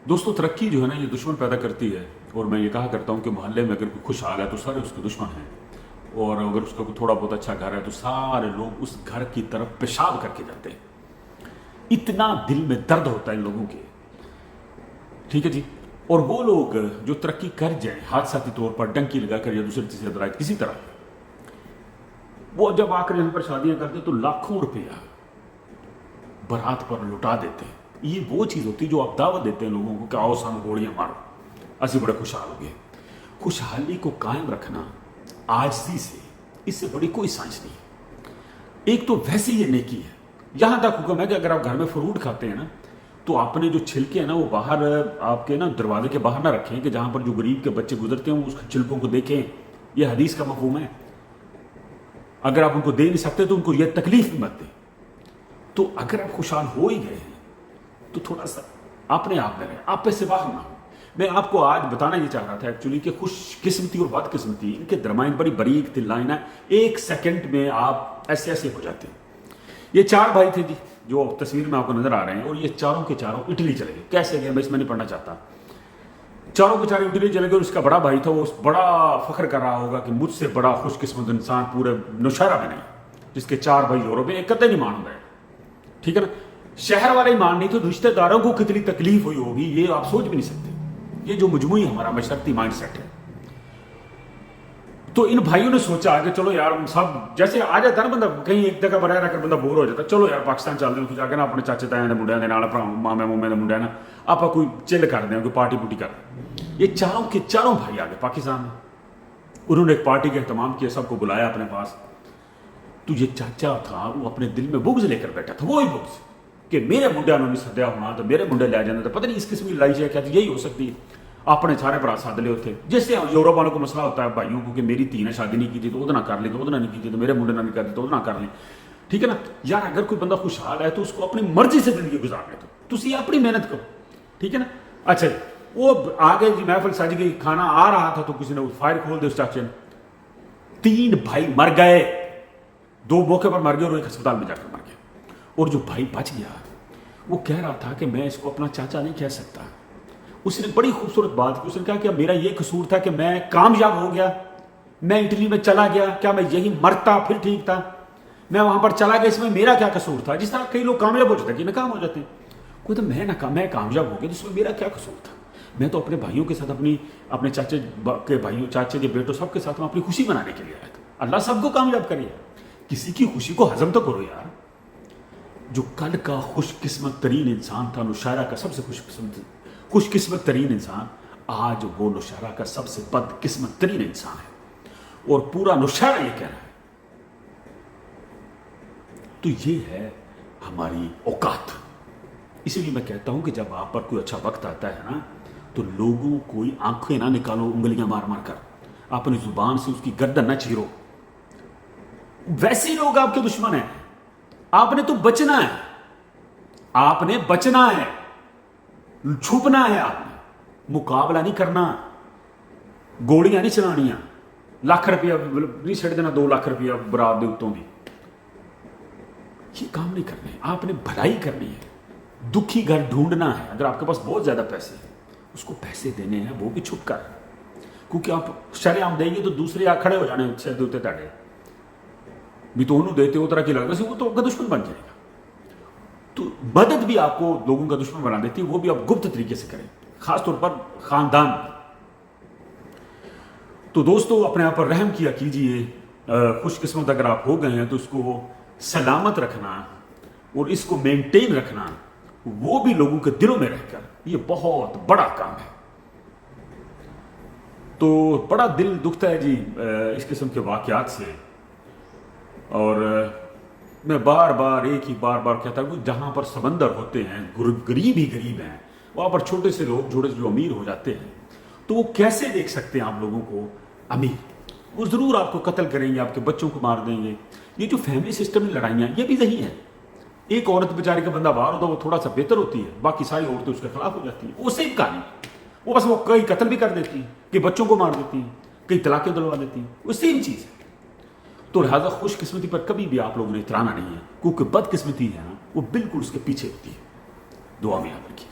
دوستوں ترقی جو ہے نا یہ دشمن پیدا کرتی ہے، اور میں یہ کہا کرتا ہوں کہ محلے میں اگر کوئی خوشحال ہے تو سارے اس کے دشمن ہیں، اور اگر اس کا کوئی تھوڑا بہت اچھا گھر ہے تو سارے لوگ اس گھر کی طرف پیشاب کر کے جاتے ہیں۔ اتنا دل میں درد ہوتا ہے ان لوگوں کے، ٹھیک ہے جی۔ اور وہ لوگ جو ترقی کر جائیں حادثاتی طور پر ڈنکی لگا کر یا دوسرے تیسرے درائد کسی طرح، وہ جب آ کر یہاں پر شادیاں کرتے تو لاکھوں روپیہ برات پر لٹا دیتے ہیں۔ یہ وہ چیز ہوتی ہے جو آپ دعوت دیتے ہیں لوگوں کو کہ آؤ سام گوڑیاں مارو، اسی بڑے خوشحال ہو گئے۔ خوشحالی کو قائم رکھنا عاجزی سے، اس سے بڑی کوئی سائنس نہیں ہے۔ ایک تو ویسے یہ نیکی ہے، یہاں تک حکم ہے کہ اگر آپ گھر میں فروٹ کھاتے ہیں نا تو اپنے جو چھلکے ہیں نا وہ باہر آپ کے نا دروازے کے باہر نہ رکھیں کہ جہاں پر جو غریب کے بچے گزرتے ہیں وہ اس چھلکوں کو دیکھیں۔ یہ حدیث کا مفہوم ہے۔ اگر آپ ان کو دے نہیں سکتے تو ان کو یہ تکلیف بھی مت دیں۔ تو اگر آپ خوشحال ہو ہی گئے ہیں تو تھوڑا سا اپنے آپ میں رہیں، آپ پہ سے باہر نہ ہو۔ میں آپ کو آج بتانا یہ چاہ رہا تھا ایکچولی کہ خوش قسمتی اور بد قسمتی ان کے درمیان بڑی باریک تhin لائن ہے، ایک سیکنڈ میں آپ ایسے ایسے ہو جاتے ہیں۔ یہ 4 بھائی تھے جی جو تصویر میں آپ کو نظر آ رہے ہیں، اور یہ چاروں کے چاروں اٹلی چلے گئے۔ کیسے گئے میں اس میں نہیں پڑھنا چاہتا۔ چاروں کے چاروں اٹلی چلے گئے، اور اس کا بڑا بھائی تھا، وہ بڑا فخر کر رہا ہوگا کہ مجھ سے بڑا خوش قسمت انسان پورے نوشہرہ میں نہیں، جس کے 4 بھائی یورپ میں، ایک قطعی نہیں مان گئے، ٹھیک ہے نا۔ شہر والے مان نہیں تو رشتہ داروں کو کتنی تکلیف ہوئی ہوگی یہ آپ سوچ بھی نہیں سکتے۔ یہ جو مجموعی ہمارا مشرقی مائنڈ سیٹ ہے۔ تو ان بھائیوں نے سوچا کہ چلو یار سب جیسے آ جاتا ہے نا بندہ کہیں ایک جگہ بنا رہ کر بندہ بور ہو جاتا ہے، چلو یار پاکستان چل دیں جا کے نا اپنے چاچے تایا منڈیا کے نال مامے مومے کے منڈیا نا آپ کوئی چل کر دیں، کوئی پارٹی پوٹی کر دیں۔ یہ چاروں کے چاروں بھائی آ گئے پاکستان میں، انہوں نے ایک پارٹی کا اہتمام کیا، سب کو بلایا اپنے پاس۔ تو یہ چاچا تھا وہ اپنے دل میں بغض لے کر بیٹھا تھا، وہی بغض کہ میرے منڈیا نے نہیں سدیا ہونا تو میرے منڈے لے جانا تھا، پتہ نہیں اس قسم کی لڑائی ہے کیا یہی ہو سکتی ہے۔ اپنے سارے برا ساتھ لے ہوتے جیسے یورپ والوں کو مسئلہ ہوتا ہے بھائیوں کو کہ میری تھی نے شادی نہیں کی تھی تو وہ نہ کر لیں، تو وہ نہیں کی تھی تو میرے منڈے نہ نہیں کرتے تو وہ نہ کر لیں، ٹھیک ہے نا۔ یار اگر کوئی بندہ خوشحال ہے تو اس کو اپنی مرضی سے زندگی گزارنے دو، تسی اپنی محنت کرو، ٹھیک ہے نا۔ اچھا وہ آگے جی محفل سج گئی، کھانا آ رہا تھا تو کسی نے فائر کھول دے اس چاچے نے، 3 بھائی مر گئے، 2 موقع پر مر گئے اور 1 ہسپتال میں جا کر مر گیا۔ اور جو بھائی بچ گیا وہ کہہ رہا تھا کہ میں اس کو اپنا چاچا نہیں کہہ سکتا۔ اس نے بڑی خوبصورت بات کی، اس نے کہا کہ میرا یہ قصور تھا کہ میں کامیاب ہو گیا، میں اٹلی میں چلا گیا، کیا میں یہی مرتا پھر ٹھیک تھا، میں وہاں پر چلا گیا، اس میں میرا کیا قصور تھا۔ جس طرح کئی لوگ کامیاب ہو جاتے ہیں کہ ناکام ہو جاتے ہیں، کوئی تو میں کامیاب ہو گیا تو اس میں میرا کیا قصور تھا، میں تو اپنے بھائیوں کے ساتھ اپنے چاچے کے بھائیوں، چاچے کے بیٹوں سب کے ساتھ میں اپنی خوشی منانے کے لیے آیا تھا۔ اللہ سب کو کامیاب کرے، کسی کی خوشی کو ہضم تو کرو یار۔ جو کل کا خوش قسمت ترین انسان تھا، نوشہرہ کا سب سے خوش قسمت ترین انسان، آج وہ نوشہرہ کا سب سے بد قسمت ترین انسان ہے، اور پورا نوشہرہ یہ کہہ رہا ہے۔ تو یہ ہے ہماری اوقات۔ اسی لیے میں کہتا ہوں کہ جب آپ پر کوئی اچھا وقت آتا ہے نا تو لوگوں کوئی آنکھیں نہ نکالو انگلیاں مار مار کر، اپنی زبان سے اس کی گردن نہ چیرو۔ ویسے لوگ آپ کے دشمن ہیں، آپ نے تو بچنا ہے، آپ نے بچنا ہے، چھپنا ہے، آپ نے مقابلہ نہیں کرنا، گولیاں نہیں چلانیاں، لاکھ روپیہ نہیں چھڑ دینا، 2 لاکھ روپیہ برات دے اتوں بھی، یہ کام نہیں کرنے۔ آپ نے بھلائی کرنی ہے، دکھی گھر ڈھونڈنا ہے۔ اگر آپ کے پاس بہت زیادہ پیسے ہیں اس کو پیسے دینے ہیں، وہ بھی چھپ کر، کیونکہ آپ شرے عام دیں گے تو دوسرے آ کھڑے ہو جانے سر دے تاڑے بھی تو انہوں دیتے وہ طرح کی لگتا ہے، وہ تو آپ کا دشمن بن جائے گا۔ تو مدد بھی آپ کو لوگوں کا دشمن بنا دیتی ہے، وہ بھی آپ گپت طریقے سے کریں، خاص طور پر خاندان۔ تو دوستو اپنے آپ پر رحم کیا کیجئے، خوش قسمت اگر آپ ہو گئے ہیں تو اس کو سلامت رکھنا اور اس کو مینٹین رکھنا، وہ بھی لوگوں کے دلوں میں رہ کر، یہ بہت بڑا کام ہے۔ تو بڑا دل دکھتا ہے جی اس قسم کے واقعات سے، اور میں بار بار کہتا ہوں کہ جہاں پر سمندر ہوتے ہیں، غریب ہی غریب ہیں، وہاں پر چھوٹے سے لوگ جو امیر ہو جاتے ہیں تو وہ کیسے دیکھ سکتے ہیں آپ لوگوں کو امیر؟ وہ ضرور آپ کو قتل کریں گے، آپ کے بچوں کو مار دیں گے۔ یہ جو فیملی سسٹم میں لڑائیاں یہ بھی صحیح ہیں۔ ایک عورت بیچاری کا بندہ باہر ہوتا ہے وہ تھوڑا سا بہتر ہوتی ہے، باقی ساری عورتیں اس کے خلاف ہو جاتی ہیں، وہ سیم کہانی، وہ بس وہ کئی قتل بھی کر دیتی ہیں، کئی بچوں کو مار دیتی ہیں، کئی طلاقیں دلوا دیتی ہیں، وہ سیم چیز ہے۔ تو لہٰذا خوش قسمتی پر کبھی بھی آپ لوگوں نے اترانا نہیں ہے، کیونکہ بد قسمتی ہے نا وہ بالکل اس کے پیچھے ہوتی ہے۔ دعا میں یاد رکھیے۔